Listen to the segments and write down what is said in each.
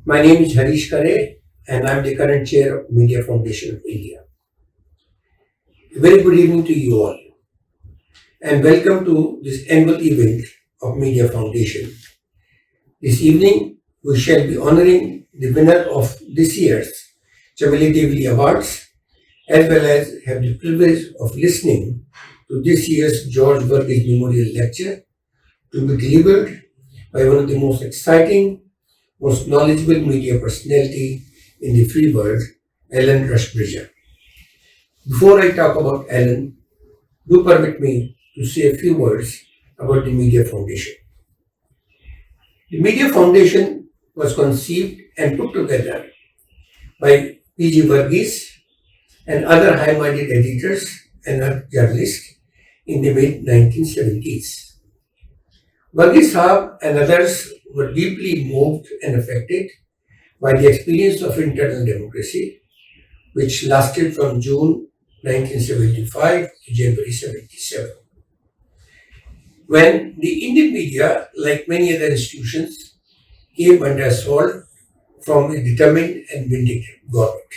My name is Harish Kare, and I'm the current chair of Media Foundation of India. A very good evening to you all, and welcome to this annual event of Media Foundation. This evening, we shall be honoring the winner of this year's Chameli Devi Awards, as well as have the privilege of listening to this year's George Verghese Memorial Lecture to be delivered by one of the most exciting, most knowledgeable media personality in the free world, Alan Rushbridger. Before I talk about Alan, do permit me to say a few words about the Media Foundation. The Media Foundation was conceived and put together by P.G. Verghese and other high-minded editors and journalists in the mid-1970s. Verghese Sahab and others were deeply moved and affected by the experience of internal democracy, which lasted from June 1975 to January 77. When the Indian media, like many other institutions, came under assault from a determined and vindictive government.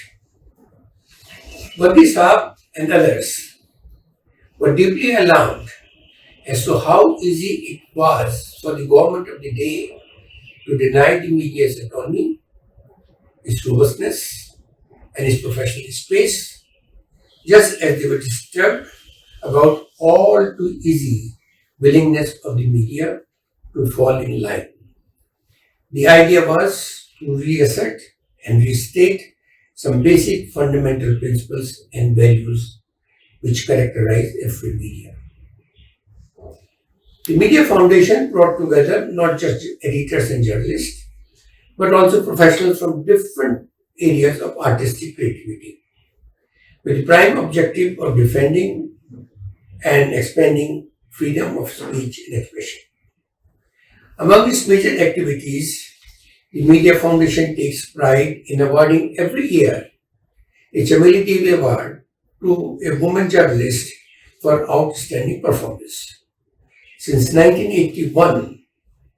Verghese Sahab and others were deeply alarmed as to how easy it was for the government of the day to deny the media's autonomy, its robustness, and its professional space, just as they were disturbed about all too easy willingness of the media to fall in line. The idea was to reassert and restate some basic fundamental principles and values which characterize a free media. The Media Foundation brought together not just editors and journalists, but also professionals from different areas of artistic creativity, with the prime objective of defending and expanding freedom of speech and expression. Among its major activities, the Media Foundation takes pride in awarding every year a Chameli Devi Award to a woman journalist for outstanding performance. Since 1981,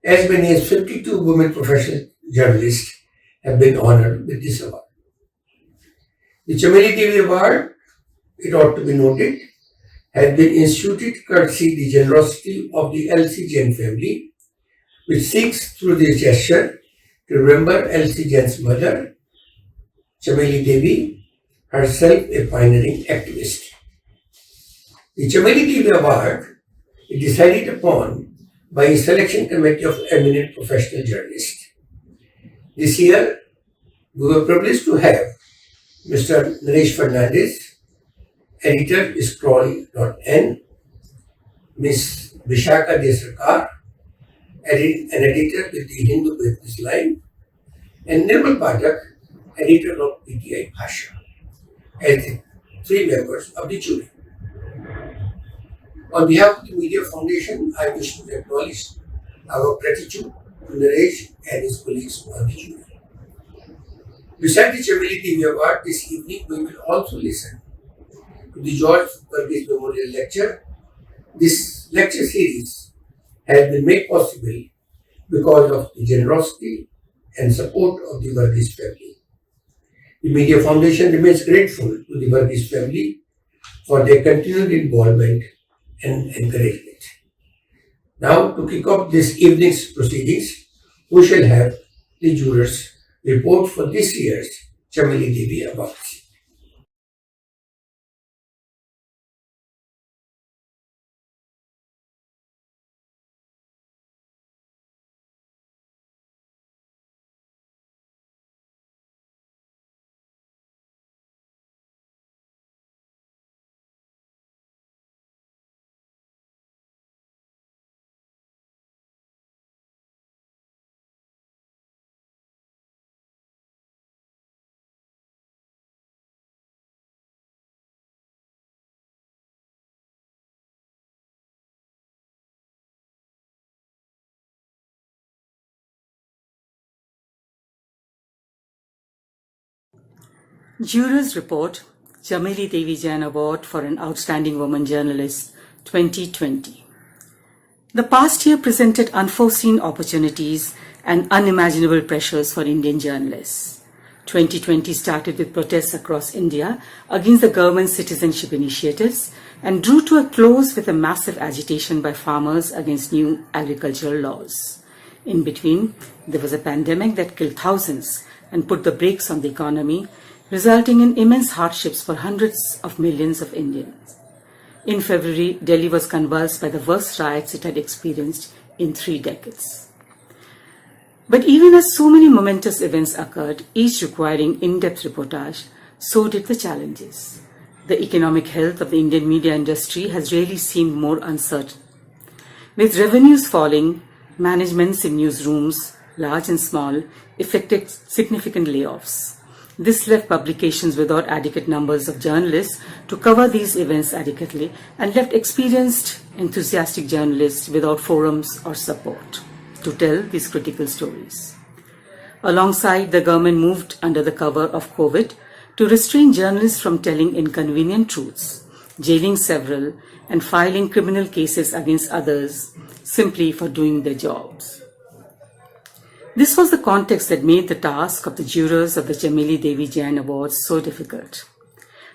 as many as 52 women professional journalists have been honored with this award. The Chameli Devi Award, it ought to be noted, has been instituted courtesy the generosity of the L.C. Jain family, which seeks through this gesture to remember L.C. Jain's mother, Chameli Devi, herself a pioneering activist. The Chameli Devi Award is decided upon by a selection committee of eminent professional journalists. This year, we were privileged to have Mr. Naresh Fernandez, editor Scroll.n, Ms. Vishaka Desarkar, an editor with the Hindu Business Line, and Nirmal Pathak, editor of PTI Bhasha, as the three members of the jury. On behalf of the Media Foundation, I wish to acknowledge our gratitude to Naresh and his colleagues on the jury. Besides the Chameli Devi Award, this evening we will also listen to the George Verghese Memorial Lecture. This lecture series has been made possible because of the generosity and support of the Verghese family. The Media Foundation remains grateful to the Verghese family for their continued involvement and encouragement. Now, to kick off this evening's proceedings, we shall have the jurors report for this year's Chameli Devi Awards. Jurors report Chameli Devi Jain Award for an Outstanding Woman Journalist 2020. The past year presented unforeseen opportunities and unimaginable pressures for Indian journalists. 2020 started with protests across India against the government's citizenship initiatives and drew to a close with a massive agitation by farmers against new agricultural laws. In between, there was a pandemic that killed thousands and put the brakes on the economy, resulting in immense hardships for hundreds of millions of Indians. In February, Delhi was convulsed by the worst riots it had experienced in 3 decades. But even as so many momentous events occurred, each requiring in-depth reportage, so did the challenges. The economic health of the Indian media industry has rarely seemed more uncertain. With revenues falling, managements in newsrooms, large and small, effected significant layoffs. This left publications without adequate numbers of journalists to cover these events adequately and left experienced, enthusiastic journalists without forums or support to tell these critical stories. Alongside, the government moved under the cover of COVID to restrain journalists from telling inconvenient truths, jailing several, and filing criminal cases against others simply for doing their jobs. This was the context that made the task of the jurors of the Chameli Devi Jain Awards so difficult.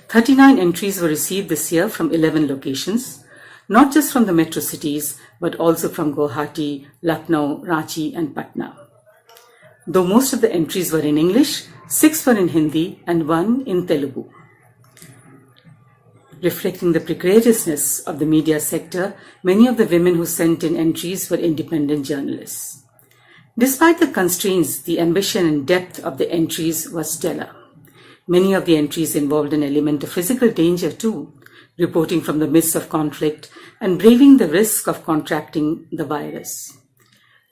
39 entries were received this year from 11 locations, not just from the metro cities, but also from Guwahati, Lucknow, Ranchi, and Patna. Though most of the entries were in English, 6 were in Hindi and 1 in Telugu. Reflecting the precariousness of the media sector, many of the women who sent in entries were independent journalists. Despite the constraints, the ambition and depth of the entries was stellar. Many of the entries involved an element of physical danger too, reporting from the midst of conflict and braving the risk of contracting the virus.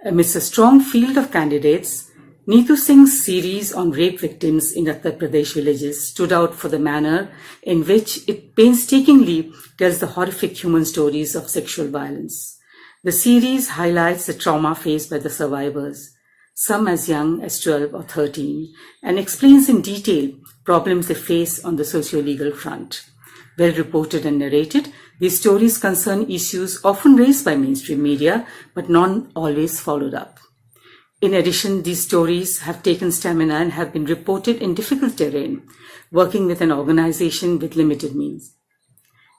Amidst a strong field of candidates, Neetu Singh's series on rape victims in Uttar Pradesh villages stood out for the manner in which it painstakingly tells the horrific human stories of sexual violence. The series highlights the trauma faced by the survivors, some as young as 12 or 13, and explains in detail problems they face on the socio-legal front. Well reported and narrated, these stories concern issues often raised by mainstream media, but not always followed up. In addition, these stories have taken stamina and have been reported in difficult terrain, working with an organization with limited means.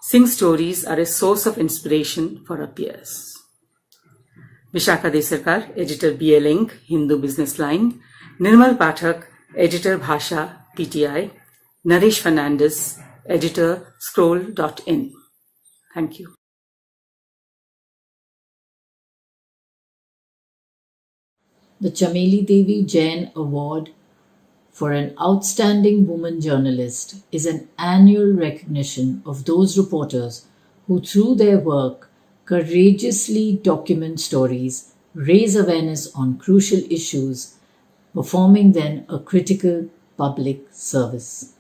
Singh's stories are a source of inspiration for our peers. Vishakha Desarkar, Editor BA Link, Hindu Business Line, Nirmal Pathak, Editor Bhasha, PTI, Naresh Fernandez, Editor Scroll.in. Thank you. The Chameli Devi Jain Award for an Outstanding Woman Journalist is an annual recognition of those reporters who, through their work, courageously document stories, raise awareness on crucial issues, performing then a critical public service.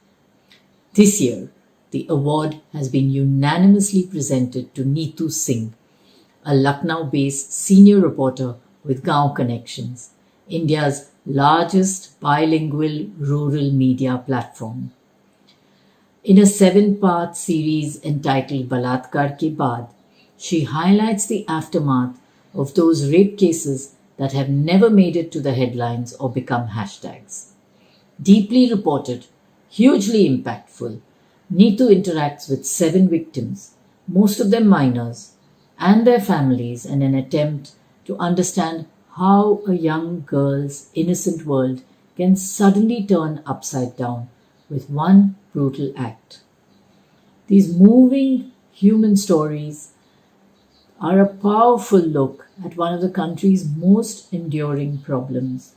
This year, the award has been unanimously presented to Neetu Singh, a Lucknow-based senior reporter with Gaon Connections, India's largest bilingual rural media platform. In a 7-part series entitled Balatkar Ke Baad, she highlights the aftermath of those rape cases that have never made it to the headlines or become hashtags. Deeply reported, hugely impactful, Neetu interacts with 7 victims, most of them minors, and their families in an attempt to understand how a young girl's innocent world can suddenly turn upside down with one brutal act. These moving human stories are a powerful look at one of the country's most enduring problems.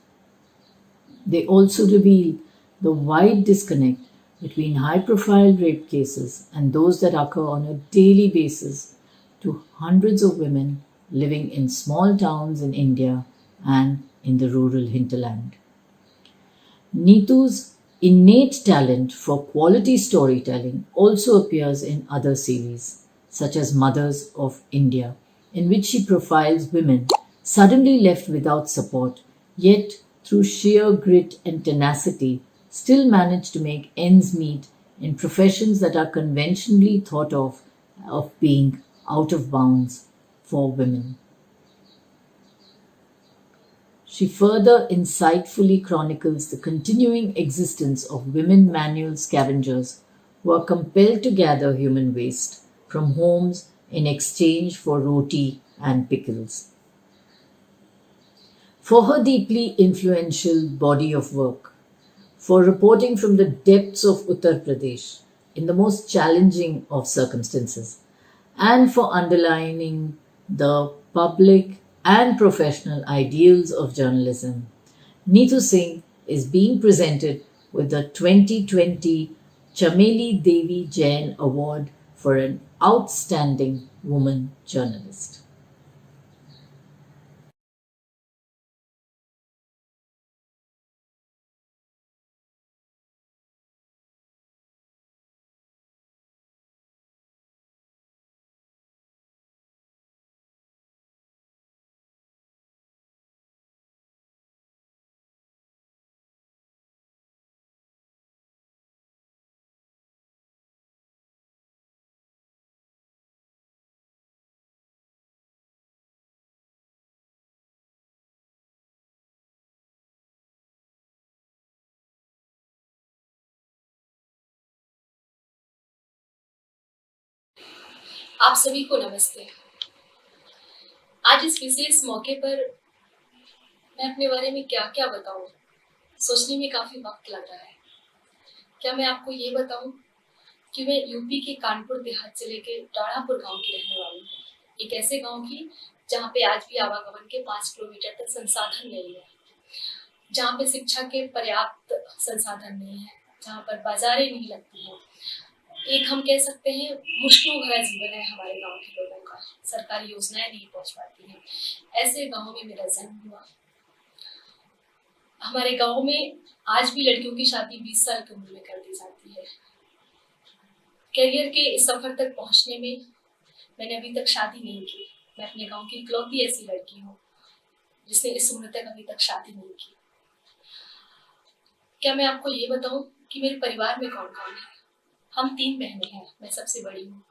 They also reveal the wide disconnect between high-profile rape cases and those that occur on a daily basis to hundreds of women living in small towns in India and in the rural hinterland. Neetu's innate talent for quality storytelling also appears in other series, such as Mothers of India, in which she profiles women suddenly left without support, yet through sheer grit and tenacity still manage to make ends meet in professions that are conventionally thought of being out of bounds for women. she further insightfully chronicles the continuing existence of women manual scavengers who are compelled to gather human waste from homes in exchange for roti and pickles. For her deeply influential body of work, for reporting from the depths of Uttar Pradesh in the most challenging of circumstances, and for underlining the public and professional ideals of journalism. Neetu Singh is being presented with the 2020 Chameli Devi Jain Award for an outstanding woman journalist. आप सभी को नमस्ते। आज इस विशेष मौके पर मैं अपने बारे में क्या क्या बताऊं, सोचने में काफी वक्त लग रहा है। क्या मैं आपको ये बताऊं कि मैं यूपी के कानपुर देहात जिले के डाढ़ापुर गांव की रहने वाली हूँ। एक ऐसे गांव की जहाँ पे आज भी आवागमन के 5 किलोमीटर तक संसाधन नहीं है, जहाँ पे शिक्षा के पर्याप्त संसाधन नहीं है, जहाँ पर बाजारें नहीं लगती हैं। एक हम कह सकते हैं मुश्किलों भरा जीवन है हमारे गांव के लोगों का, सरकारी योजनाएं नहीं पहुंच पाती हैं। ऐसे गांव में मेरा जन्म हुआ। हमारे गांव में आज भी लड़कियों की शादी 20 साल की उम्र में कर दी जाती है। करियर के इस सफर तक पहुंचने में मैंने अभी तक शादी नहीं की। मैं अपने गांव की इकलौती ऐसी लड़की हूँ जिसने इस उम्र तक अभी तक शादी नहीं की। क्या मैं आपको ये बताऊं कि मेरे परिवार में कौन कौन है? हम 3 बहनें हैं, मैं सबसे बड़ी हूँ।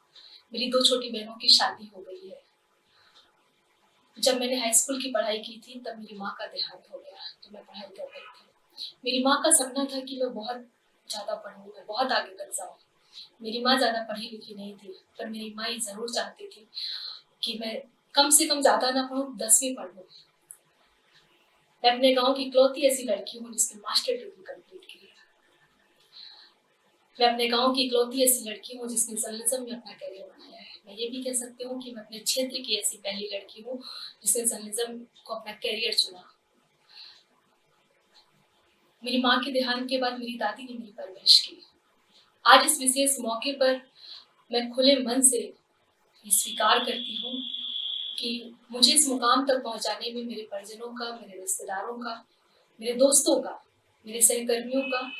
मेरी 2 छोटी बहनों की शादी हो गई है। जब मैंने हाई स्कूल की पढ़ाई की थी तब मेरी माँ का देहांत हो गया, तो मैं पढ़ाई कर रही थी। मेरी माँ का सपना था कि मैं बहुत ज़्यादा पढ़ूँ, मैं बहुत आगे तक जाऊँ। मेरी माँ ज़्यादा पढ़ी लिखी नहीं थी, पर मेरी माँ ये ज़रूर चाहती थी कि मैं कम से कम ज़्यादा ना पढ़ूँ, 10वीं पढ़ लूँ। मैं अपने गाँव की इकलौती ऐसी लड़की हूँ जिसने मास्टर डिग्री कंप्लीट की है। मैं अपने गांव की इकलौती ऐसी लड़की हूँ जिसने जर्नलिज्म में अपना करियर बनाया है। मैं ये भी कह सकती हूँ कि मैं अपने क्षेत्र की ऐसी पहली लड़की हूँ जिसने जर्नलिज्म को अपना करियर चुना। मेरी माँ के देहांत के बाद मेरी दादी ने मेरी परवरिश की। आज इस विशेष मौके पर मैं खुले मन से ये स्वीकार करती हूँ कि मुझे इस मुकाम तक पहुँचाने में मेरे परिजनों का, मेरे रिश्तेदारों का, मेरे दोस्तों का, मेरे सहकर्मियों का,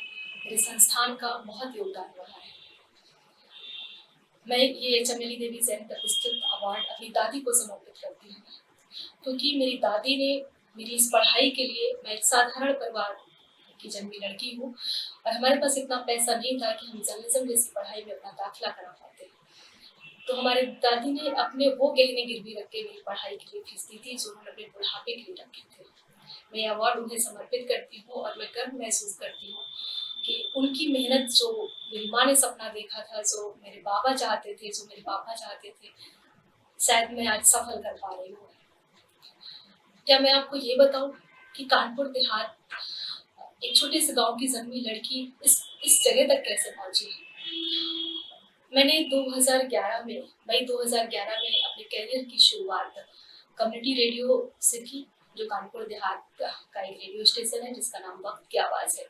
मेरे संस्थान का बहुत योगदान रहा है। मैं ये चमेली देवी जैन प्रतिष्ठित अवार्ड अपनी दादी को समर्पित करती हूँ, क्योंकि मेरी दादी ने मेरी इस पढ़ाई के लिए, मैं एक साधारण परिवार की जन्मी लड़की हूँ और हमारे पास इतना पैसा नहीं था कि हम जर्नलिज्म जैसी पढ़ाई में अपना दाखिला करा पाते। तो हमारी दादी ने अपने वो गहने गिरवी रख के मेरी पढ़ाई के लिए फीस दी थी जो उन्होंने अपने बुढ़ापे के लिए रखे थे। मैं ये अवार्ड उन्हें समर्पित करती हूँ और मैं गर्व महसूस करती हूँ कि उनकी मेहनत, जो मेरी माँ ने सपना देखा था, जो मेरे बाबा चाहते थे, जो मेरे पापा चाहते थे, शायद मैं आज सफल कर पा रही हूँ। क्या मैं आपको ये बताऊं कि कानपुर देहात एक छोटे से गांव की जन्मी लड़की इस जगह तक कैसे पहुंची? मैंने 2011 में मई 2011 में अपने करियर की शुरुआत कम्युनिटी रेडियो से की, जो कानपुर देहात का एक रेडियो स्टेशन है जिसका नाम वक्त की आवाज़ है।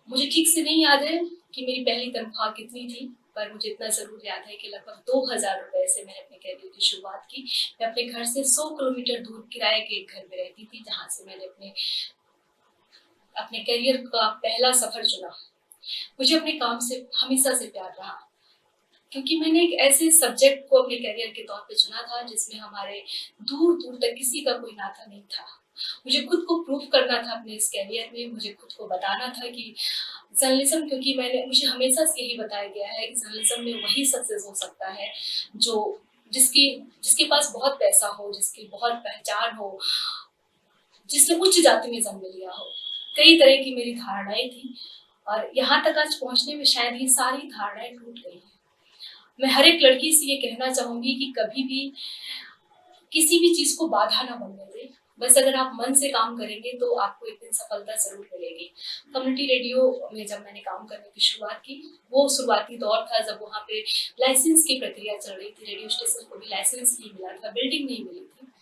मुझे ठीक से नहीं याद है कि मेरी पहली तनख्वाह कितनी थी, पर मुझे इतना ज़रूर याद है कि लगभग 2000 रुपये से मैंने अपने करियर की शुरुआत की। मैं अपने घर से 100 किलोमीटर दूर किराए के एक घर में रहती थी, जहाँ से मैंने अपने करियर का पहला सफर चुना। मुझे अपने काम से हमेशा से प्यार रहा, क्योंकि मैंने एक ऐसे सब्जेक्ट को अपने करियर के तौर पे चुना था जिसमें हमारे दूर दूर तक किसी का कोई नाता नहीं था। मुझे खुद को प्रूव करना था अपने इस करियर में। मुझे खुद को बताना था कि जर्नलिज्म, क्योंकि मुझे हमेशा से यही बताया गया है कि जर्नलिज्म में वही सक्सेस हो सकता है जिसके पास बहुत पैसा हो, जिसकी बहुत पहचान हो, जिसने उच्च जाति में जन्म लिया हो। कई तरह की मेरी धारणाएं थी और यहाँ तक आज पहुँचने में शायद ये सारी धारणाएं टूट गई हैं। मैं हर एक लड़की से ये कहना चाहूंगी कि कभी भी किसी भी चीज को बाधा ना बनने दें। बस अगर आप मन से काम करेंगे तो आपको एक दिन सफलता जरूर मिलेगी। कम्युनिटी रेडियो में जब मैंने काम करने की शुरुआत की, वो शुरुआती दौर था जब वहाँ पे लाइसेंस की प्रक्रिया चल रही थी। रेडियो स्टेशन को भी लाइसेंस नहीं मिला था, बिल्डिंग नहीं मिली थी।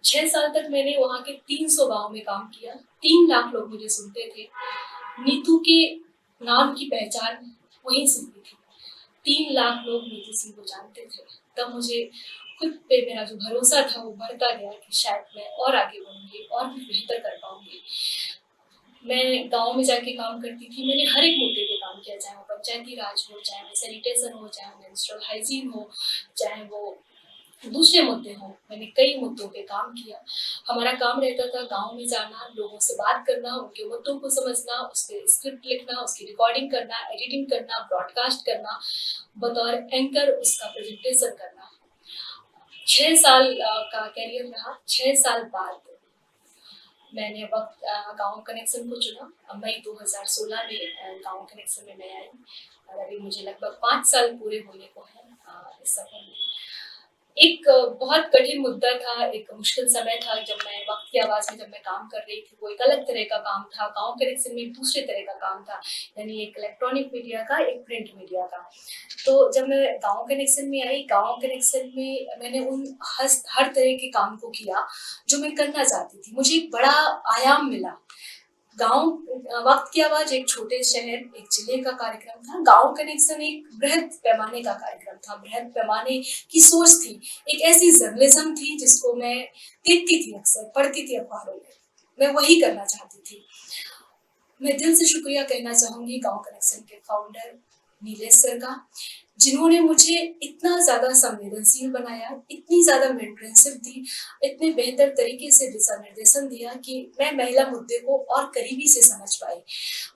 6 साल तक मैंने वहाँ के 300 गाँव में काम किया। 3 लाख लोग मुझे सुनते थे। नीतू के नाम की पहचान वहीं से हुई थी। 3 लाख लोग नीतू सिंह को जानते थे। तब मुझे खुद पे मेरा जो भरोसा था वो बढ़ता गया कि शायद मैं और आगे बढ़ूंगी और भी बेहतर कर पाऊंगी। मैं गांव में जाके काम करती थी। मैंने हर एक मुद्दे पे काम किया, चाहे वो पंचायती राज हो, चाहे वो सैनिटेशन हो, चाहे वो मेंस्ट्रुअल हाइजीन हो, चाहे वो दूसरे मुद्दे हों। मैंने कई मुद्दों पे काम किया। हमारा काम रहता था गांव में जाना, लोगों से बात करना, उनके मुद्दों को समझना, उस पर स्क्रिप्ट लिखना, उसकी रिकॉर्डिंग करना, एडिटिंग करना, ब्रॉडकास्ट करना, बतौर एंकर उसका प्रेजेंटेशन करना। 6 साल का कैरियर रहा। 6 साल बाद मैंने वक्त गाँव कनेक्शन को चुना। मई 2016 में गाँव कनेक्शन में मैं आई और अभी मुझे लगभग 5 साल पूरे होने को हैं इस सफर में। एक बहुत कठिन मुद्दा था, एक मुश्किल समय था जब मैं वक्त की आवाज़ में जब मैं काम कर रही थी। वो एक अलग तरह का काम था। गाँव कनेक्शन में एक दूसरे तरह का काम था, यानी एक इलेक्ट्रॉनिक मीडिया का, एक प्रिंट मीडिया का। तो जब मैं गाँव कनेक्शन में आई, गाँव कनेक्शन में मैंने उन हर तरह के काम को किया जो मैं करना चाहती थी। मुझे एक बड़ा आयाम मिला। गाँव वक्त की आवाज एक छोटे शहर, एक जिले का कार्यक्रम था। गाँव कनेक्शन एक बृहद पैमाने का कार्यक्रम था, बृहद पैमाने की सोच थी। एक ऐसी जर्नलिज्म थी जिसको मैं देखती थी, अक्सर पढ़ती थी अखबारों में। मैं वही करना चाहती थी। मैं दिल से शुक्रिया कहना चाहूंगी गाँव कनेक्शन के फाउंडर नीलेश सर का, जिन्होंने मुझे इतना ज्यादा संवेदनशील बनाया, इतनी ज्यादा मेंटरशिप दी, इतने बेहतर तरीके से दिशा निर्देशन दिया कि मैं महिला मुद्दे को और करीबी से समझ पाई।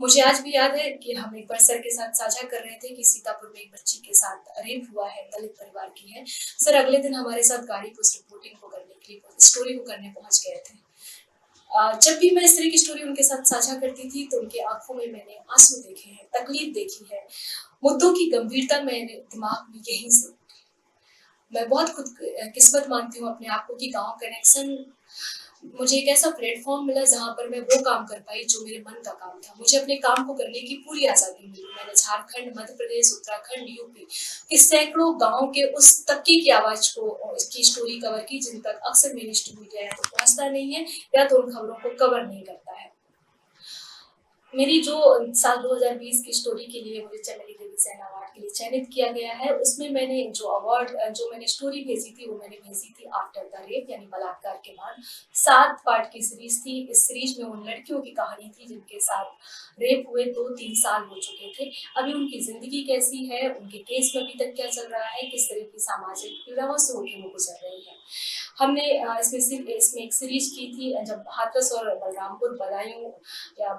मुझे आज भी याद है कि हम एक बार सर के साथ साझा कर रहे थे कि सीतापुर में एक बच्ची के साथ रेप हुआ है, दलित परिवार की है। सर अगले दिन हमारे साथ गाड़ी को उस रिपोर्टिंग को करने के लिए, स्टोरी को करने पहुंच गए थे। जब भी मैं इस तरह की स्टोरी उनके साथ साझा करती थी तो उनकी आंखों में मैंने आंसू देखे हैं, तकलीफ देखी है, मुद्दों की गंभीरता मेरे दिमाग में यहीं से। मैं बहुत खुद किस्मत मानती हूँ अपने आप को कि गाँव कनेक्शन मुझे एक ऐसा प्लेटफॉर्म मिला जहाँ पर मैं वो काम कर पाई जो मेरे मन का काम था। मुझे अपने काम को करने की पूरी आज़ादी मिली। मैंने झारखंड, मध्य प्रदेश, उत्तराखंड, यूपी के सैकड़ों गाँव के उस तबके की आवाज को, इसकी स्टोरी कवर की जिन तक अक्सर मेरी मीडिया या तो पहुँचता नहीं है या तो उन खबरों को कवर नहीं करता है। मेरी जो साल 2020 की स्टोरी के लिए मुझे चमेली देवी सेन अवार्ड के लिए चयनित किया गया है, उसमें मैंने जो मैंने स्टोरी भेजी थी वो मैंने भेजी थी आफ्टर द रेप, यानी बलात्कार के बाद। 7 पार्ट की सीरीज थी। इस सीरीज में उन लड़कियों की कहानी थी जिनके साथ रेप हुए 2-3 साल हो चुके थे। अभी उनकी जिंदगी कैसी है, उनके केस में अभी तक क्या चल रहा है, किस तरह की सामाजिक पीड़ाओं से होकर वो गुजर रही है। हमने इसमें एक सीरीज की थी जब हाथरस और बलरामपुर, बदायूं या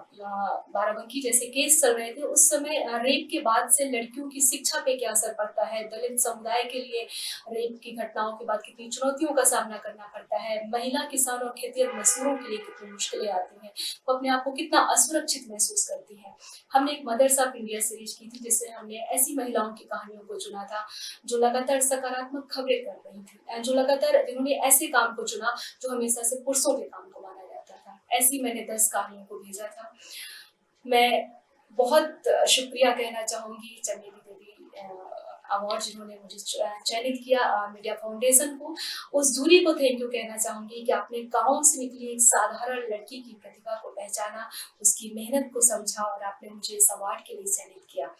बाराबंकी जैसे केस चल रहे थे। उस समय रेप के बाद से लड़कियों की शिक्षा पे क्या असर पड़ता है, दलित समुदाय के लिए रेप की घटनाओं के बाद कितनी चुनौतियों का सामना करना पड़ता है, महिला किसान और खेतिहर मजदूरों के लिए कितनी मुश्किलें आती हैं, वो अपने आप को कितना असुरक्षित महसूस करती हैं। हमने एक मदर्स ऑफ इंडिया सीरीज की थी जिससे हमने ऐसी महिलाओं की कहानियों को चुना था जो लगातार सकारात्मक खबरें कर रही थी, जो लगातार जिन्होंने ऐसे काम को चुना जो हमेशा से पुरुषों के काम को माना जाता था। ऐसी मैंने 10 कहानियों को भेजा था। मैं बहुत शुक्रिया कहना चाहूंगी चमेली देवी अवार्ड जिन्होंने मुझे चयनित किया, मीडिया फाउंडेशन को, उस दूरी को थैंक यू कहना चाहूंगी कि आपने गाँव से निकली एक साधारण लड़की की प्रतिभा को पहचाना, उसकी मेहनत को समझा और आपने मुझे इस अवार्ड के लिए चयनित किया।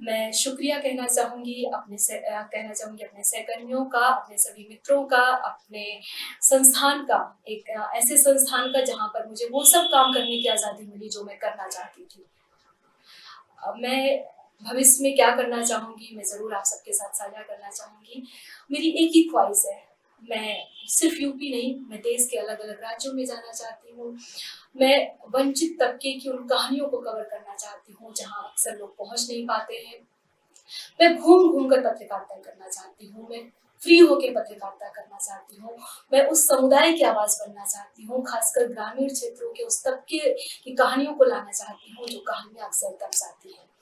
मैं शुक्रिया कहना चाहूंगी अपने सहकर्मियों का, अपने सभी मित्रों का, अपने संस्थान का, एक ऐसे संस्थान का जहां पर मुझे वो सब काम करने की आज़ादी मिली जो मैं करना चाहती थी। मैं भविष्य में क्या करना चाहूंगी, मैं ज़रूर आप सबके साथ साझा करना चाहूंगी। मेरी एक ही ख्वाहिश है, मैं सिर्फ यूपी नहीं, मैं देश के अलग अलग राज्यों में जाना चाहती हूँ। मैं वंचित तबके की उन कहानियों को कवर करना चाहती हूँ जहाँ अक्सर लोग पहुँच नहीं पाते हैं। मैं घूम घूम कर पत्रकारिता करना चाहती हूँ। मैं फ्री होकर पत्रकारिता करना चाहती हूँ। मैं उस समुदाय की आवाज़ बनना चाहती हूँ, खासकर ग्रामीण क्षेत्रों के उस तबके की कहानियों को लाना चाहती हूँ जो कहानियाँ अक्सर दर्शाती हैं।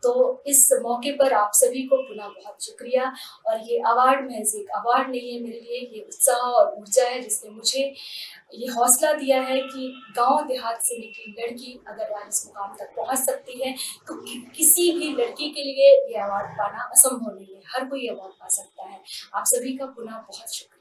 तो इस मौके पर आप सभी को पुनः बहुत शुक्रिया। और ये अवार्ड महज एक अवार्ड नहीं है मेरे लिए, ये उत्साह और ऊर्जा है जिसने मुझे ये हौसला दिया है कि गांव देहात से निकली लड़की अगर आज इस मुकाम तक पहुंच सकती है तो किसी भी लड़की के लिए ये अवार्ड पाना असंभव नहीं है, हर कोई अवार्ड पा सकता है। आप सभी का पुनः बहुत शुक्रिया।